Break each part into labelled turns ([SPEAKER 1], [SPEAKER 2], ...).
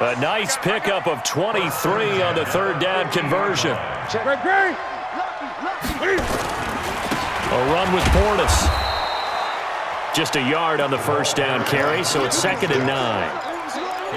[SPEAKER 1] A nice pickup of 23 on the third down conversion. A run with Portis. Just a yard on the first down carry, so it's 2nd and 9.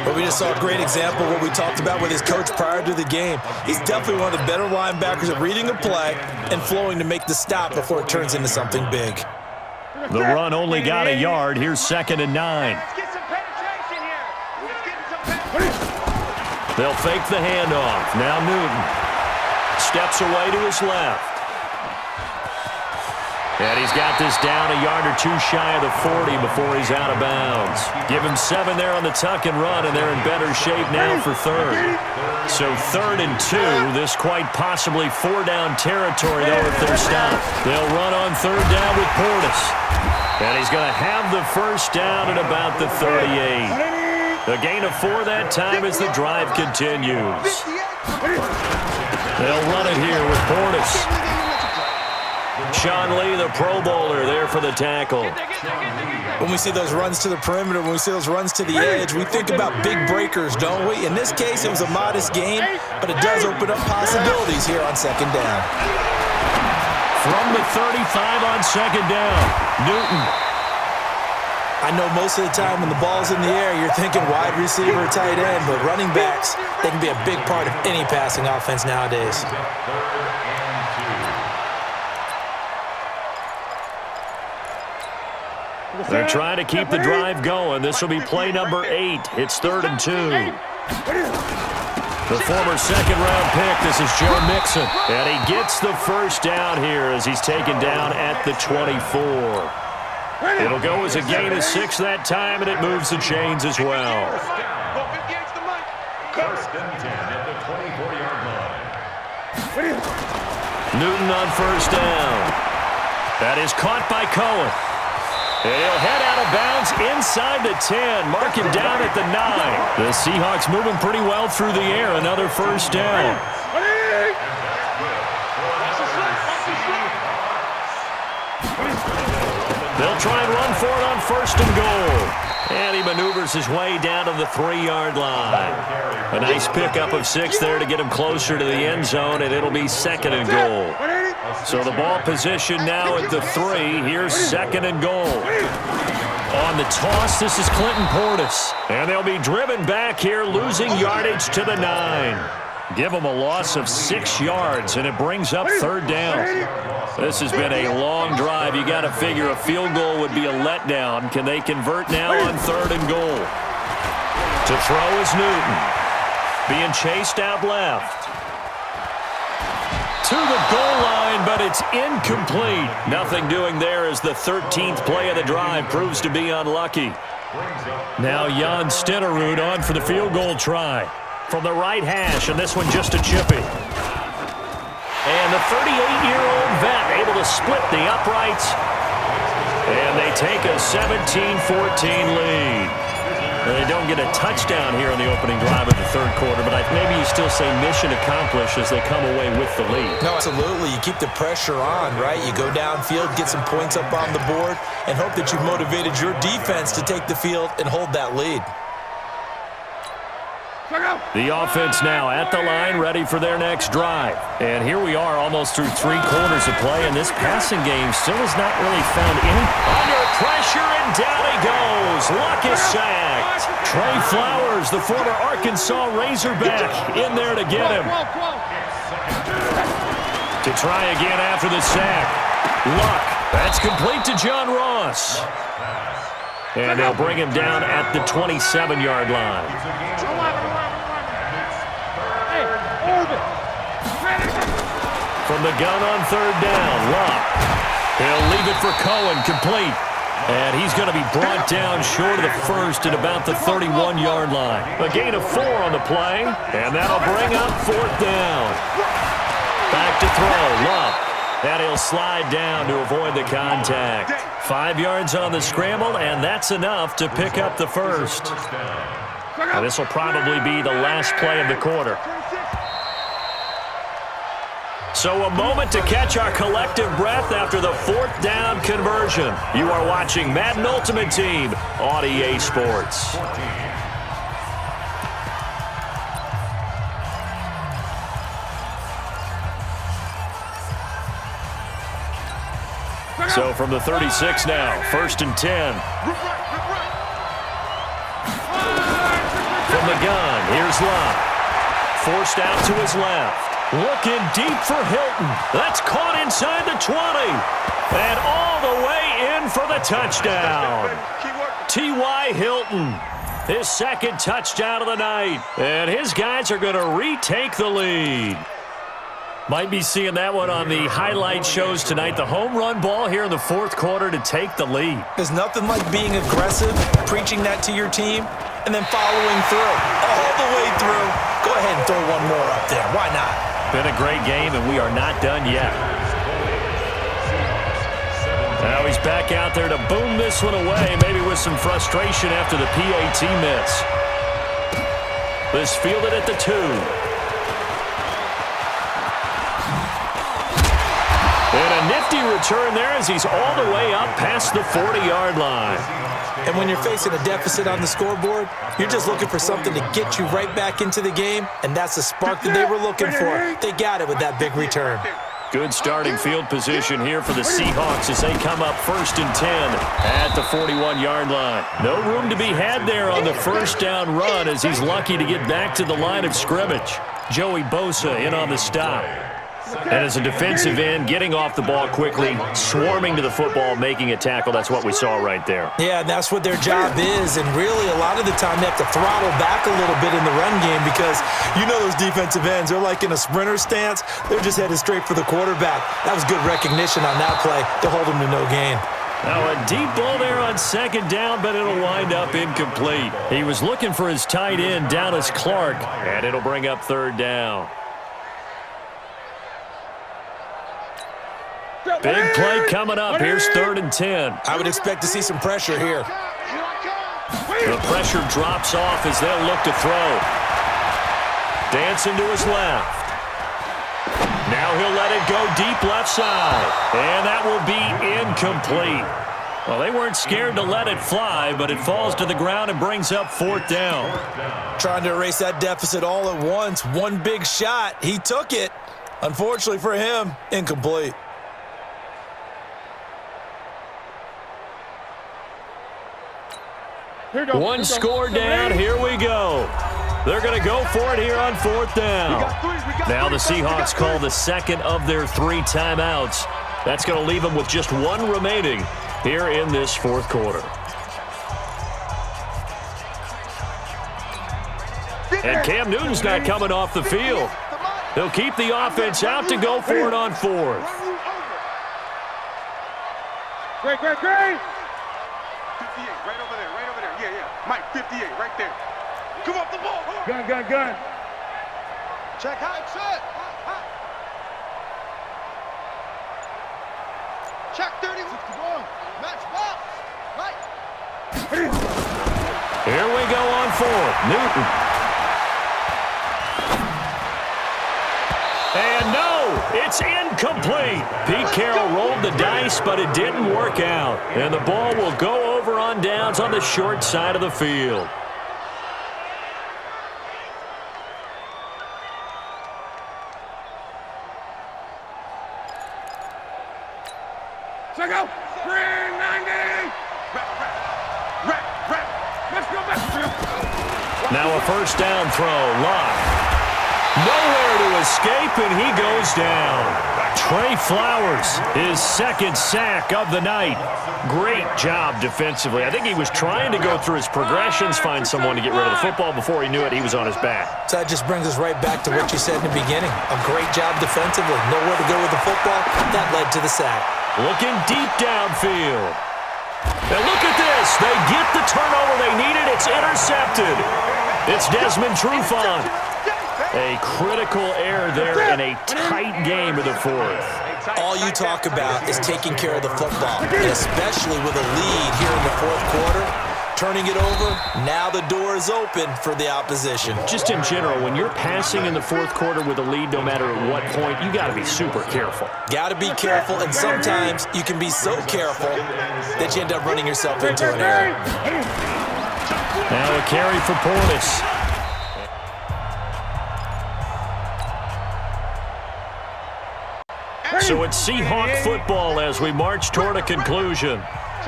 [SPEAKER 2] But we just saw a great example of what we talked about with his coach prior to the game. He's definitely one of the better linebackers at reading a play and flowing to make the stop before it turns into something big.
[SPEAKER 1] The run only got a yard. Here's 2nd and 9. They'll fake the handoff. Now Newton steps away to his left. And he's got this down a yard or two shy of the 40 before he's out of bounds. Give him 7 there on the tuck and run, and they're in better shape now for third. So 3rd and 2. This quite possibly 4-down territory, though, if they're stopped. They'll run on 3rd down with Portis. And he's going to have the first down at about the 38. A gain of 4 that time as the drive continues. They'll run it here with Portis. Sean Lee, the Pro Bowler, there for the tackle.
[SPEAKER 2] When we see those runs to the perimeter, when we see those runs to the edge, we think about big breakers, don't we? In this case, it was a modest gain, but it does open up possibilities here on 2nd down.
[SPEAKER 1] From the 35 on 2nd down, Newton.
[SPEAKER 2] I know most of the time when the ball's in the air, you're thinking wide receiver or tight end, but running backs, they can be a big part of any passing offense nowadays.
[SPEAKER 1] They're trying to keep the drive going. This will be play number 8. It's 3rd and 2. The former 2nd-round pick, this is Joe Mixon. And he gets the first down here as he's taken down at the 24. It'll go as a gain of 6 that time, and it moves the chains as well.
[SPEAKER 3] 1st and 10 at the 24-yard line.
[SPEAKER 1] Newton on 1st down. That is caught by Cohen. And he'll head out of bounds inside the 10. Mark him down at the 9. The Seahawks moving pretty well through the air. Another first down. They'll try and run for it on 1st and goal. And he maneuvers his way down to the 3-yard line. A nice pickup of 6 there to get him closer to the end zone, and it'll be 2nd and goal. So the ball position now at the 3. Here's 2nd and goal. On the toss, this is Clinton Portis. And they'll be driven back here, losing yardage to the 9. Give them a loss of 6 yards, and it brings up 3rd down. This has been a long drive. You got to figure a field goal would be a letdown. Can they convert now on 3rd and goal? To throw is Newton. Being chased out left. To the goal line, but it's incomplete. Nothing doing there as the 13th play of the drive proves to be unlucky. Now Jan Stenerud on for the field goal try. From the right hash, and this one just a chippy. And the 38-year-old vet able to split the uprights. And they take a 17-14 lead. They don't get a touchdown here on the opening drive of the 3rd quarter, but maybe you still say mission accomplished as they come away with the lead.
[SPEAKER 2] No, absolutely. You keep the pressure on, right? You go downfield, get some points up on the board, and hope that you've motivated your defense to take the field and hold that lead.
[SPEAKER 1] The offense now at the line, ready for their next drive. And here we are almost through 3 quarters of play, and this passing game still has not really found any. Under pressure, and down he goes. Luck is sacked. Trey Flowers, the former Arkansas Razorback, in there to get him. To try again after the sack. Luck. That's complete to John Ross. And they'll bring him down at the 27-yard line. From the gun on 3rd down, Luck. He'll leave it for Cohen, complete. And he's going to be brought down short of the 1st at about the 31-yard line. A gain of 4 on the play, and that'll bring up 4th down. Back to throw, Luck. And he'll slide down to avoid the contact. 5 yards on the scramble, and that's enough to pick up the 1st. Now, this will probably be the last play of the quarter. So a moment to catch our collective breath after the 4th down conversion. You are watching Madden Ultimate Team on EA Sports. So from the 36 now, 1st and 10. From the gun, here's Lott. Forced out to his left. Looking deep for Hilton. That's caught inside the 20. And all the way in for the touchdown. T.Y. Hilton, his second touchdown of the night. And his guys are going to retake the lead. Might be seeing that one on the highlight shows tonight. The home run ball here in the fourth quarter to take the lead.
[SPEAKER 2] There's nothing like being aggressive, preaching that to your team, and then following through, all the way through. Go ahead and throw one more up there. Why not?
[SPEAKER 1] Been a great game, and we are not done yet. Now he's back out there to boom this one away, maybe with some frustration after the PAT miss. This fielded at the 2. And a nifty return there as he's all the way up past the 40-yard line.
[SPEAKER 2] And when you're facing a deficit on the scoreboard, you're just looking for something to get you right back into the game, and that's the spark that they were looking for. They got it with that big return.
[SPEAKER 1] Good starting field position here for the Seahawks as they come up 1st and 10 at the 41-yard line. No room to be had there on the first down run as he's lucky to get back to the line of scrimmage. Joey Bosa in on the stop. And as a defensive end, getting off the ball quickly, swarming to the football, making a tackle. That's what we saw right there.
[SPEAKER 2] Yeah, and that's what their job is. And really, a lot of the time, they have to throttle back a little bit in the run game because you know those defensive ends, they're like in a sprinter stance. They're just headed straight for the quarterback. That was good recognition on that play to hold them to no gain.
[SPEAKER 1] Now a deep ball there on 2nd down, but it'll wind up incomplete. He was looking for his tight end, Dallas Clark, and it'll bring up 3rd down. Big play coming up. Here's 3rd and 10.
[SPEAKER 2] I would expect to see some pressure here.
[SPEAKER 1] The pressure drops off as they'll look to throw. Dancing to his left. Now he'll let it go deep left side. And that will be incomplete. Well, they weren't scared to let it fly, but it falls to the ground and brings up 4th down.
[SPEAKER 2] Trying to erase that deficit all at once. One big shot. He took it. Unfortunately for him, incomplete.
[SPEAKER 1] One score down. Here we go. They're going to go for it here on 4th down. Now the Seahawks call the second of their 3 timeouts. That's going to leave them with just 1 remaining here in this 4th quarter. And Cam Newton's not coming off the field. He'll keep the offense out to go for it on 4th.
[SPEAKER 4] Great. 58, right over there. Yeah. Mike, 58, right there. Come off the ball. Gun. Check high, set. Check 30. Match box. Mike.
[SPEAKER 1] Here we go on 4th. Newton. And no, it's incomplete. Pete Carroll rolled the dice, but it didn't work out. And the ball will go over on downs on the short side of the field.
[SPEAKER 4] Check out. 390. Rep. Let's go back.
[SPEAKER 1] Now a 1st down throw. Lott. Nowhere to escape, and he goes down. Trey Flowers, his 2nd sack of the night. Great job defensively. I think he was trying to go through his progressions, find someone to get rid of the football. Before he knew it, he was on his back.
[SPEAKER 2] So that just brings us right back to what you said in the beginning. A great job defensively. Nowhere to go with the football. That led to the sack.
[SPEAKER 1] Looking deep downfield. And look at this. They get the turnover they needed. It's intercepted. It's Desmond Trufant. A critical error there in a tight game of the 4th.
[SPEAKER 2] All you talk about is taking care of the football, and especially with a lead here in the 4th quarter. Turning it over, now the door is open for the opposition.
[SPEAKER 1] Just in general, when you're passing in the 4th quarter with a lead, no matter at what point, you got to be super careful.
[SPEAKER 2] Got to be careful, and sometimes you can be so careful that you end up running yourself into an error.
[SPEAKER 1] Now a carry for Portis. So it's Seahawk football as we march toward a conclusion.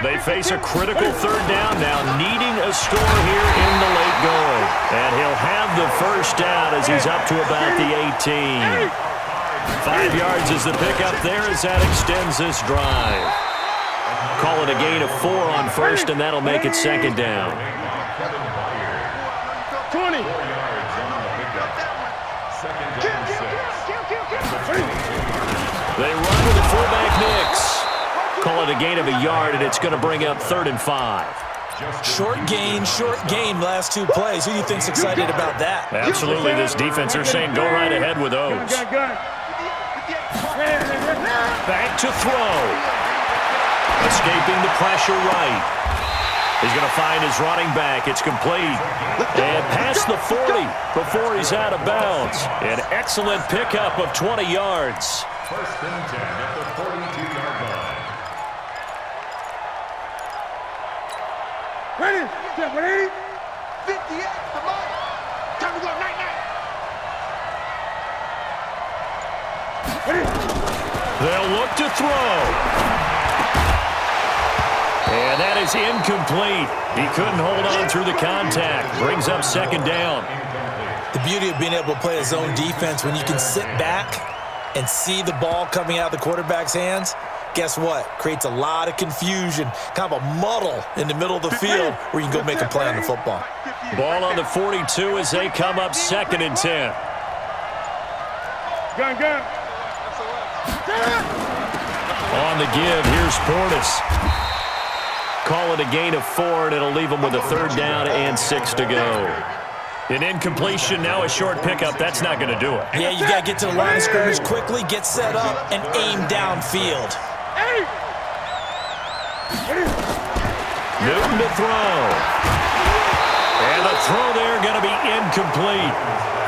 [SPEAKER 1] They face a critical third down now, needing a score here in the late going. And he'll have the first down as he's up to about the 18. 5 yards is the pickup there as that extends this drive. Call it a gain of 4 on first, and that'll make it second down.
[SPEAKER 4] 20.
[SPEAKER 1] They run with the fullback mix. Call it a gain of a yard, and it's going to bring up 3rd and 5.
[SPEAKER 2] Short gain, last 2 plays. Who do you think's excited about that?
[SPEAKER 1] Absolutely, this defense, they're saying go right ahead with those. Back to throw. Escaping the pressure right. He's going to find his running back. It's complete. And past the 40 before he's out of bounds. An excellent pickup of 20 yards.
[SPEAKER 3] 1st and 10 at the 42-yard line.
[SPEAKER 4] Ready? Step ready? 58. Come on. Time to go. Night. Ready?
[SPEAKER 1] They'll look to throw. And that is incomplete. He couldn't hold on through the contact. Brings up 2nd down.
[SPEAKER 2] The beauty of being able to play a zone defense when you can sit back and see the ball coming out of the quarterback's hands, guess what? Creates a lot of confusion, kind of a muddle in the middle of the field where you can go make a play on the football.
[SPEAKER 1] Ball on the 42 as they come up 2nd and 10.
[SPEAKER 4] Gun.
[SPEAKER 1] On the give, here's Portis. Call it a gain of 4, and it'll leave them with a 3rd down and 6 to go. An incompletion, now a short pickup. That's not going to do it.
[SPEAKER 2] Yeah, you got to get to the line of scrimmage quickly, get set up, and aim downfield.
[SPEAKER 1] Newton to throw. And the throw there going to be incomplete.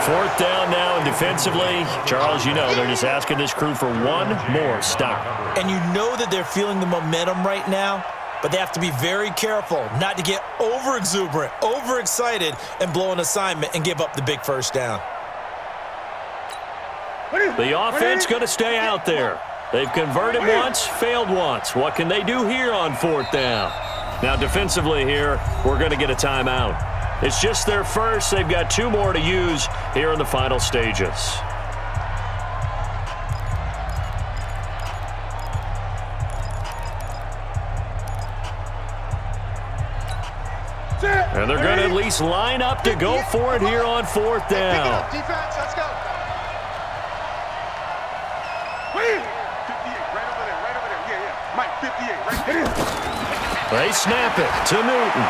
[SPEAKER 1] 4th down now, and defensively, Charles, you know, they're just asking this crew for one more stop.
[SPEAKER 2] And you know that they're feeling the momentum right now, but they have to be very careful not to get over-exuberant, over-excited, and blow an assignment and give up the big 1st down.
[SPEAKER 1] The offense going to stay out there. They've converted once, failed once. What can they do here on 4th down? Now, defensively here, we're going to get a timeout. It's just their first. They've got 2 more to use here in the final stages. And they're going to at least line up to go for it here on 4th down.
[SPEAKER 4] Defense, let's go. 58, right over there. Yeah. Mike, 58, right there.
[SPEAKER 1] They snap it to Newton.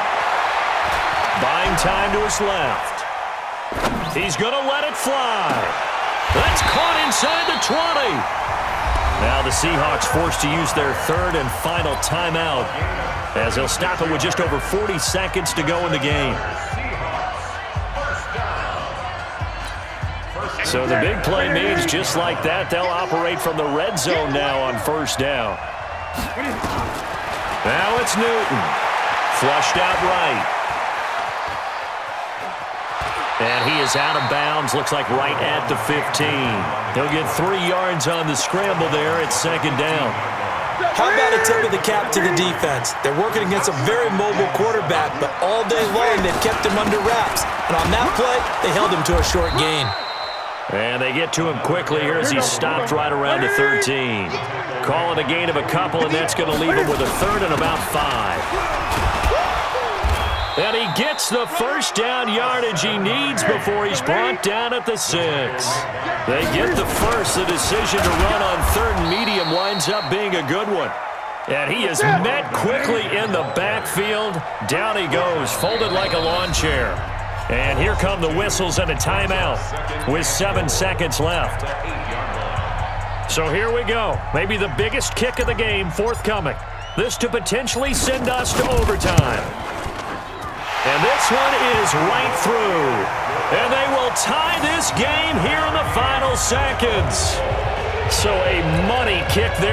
[SPEAKER 1] Buying time to his left. He's going to let it fly. That's caught inside the 20. Now the Seahawks forced to use their 3rd and final timeout, as they'll stop it with just over 40 seconds to go in the game. So the big play means just like that, they'll operate from the red zone now on 1st down. Now it's Newton. Flushed out right. And he is out of bounds, looks like right at the 15. He'll get 3 yards on the scramble there at 2nd down.
[SPEAKER 2] How about a tip of the cap to the defense? They're working against a very mobile quarterback, but all day long they've kept him under wraps. And on that play, they held him to a short gain.
[SPEAKER 1] And they get to him quickly here as he's stopped right around the 13. Call it a gain of a couple, and that's going to leave him with a 3rd and about 5. And he gets the 1st down yardage he needs before he's brought down at the 6. They get the first. The decision to run on 3rd and medium winds up being a good one. And he is met quickly in the backfield. Down he goes, folded like a lawn chair. And here come the whistles and a timeout with 7 seconds left. So here we go. Maybe the biggest kick of the game forthcoming. This to potentially send us to overtime. And this one is right through. And they will tie this game here in the final seconds. So a money kick there.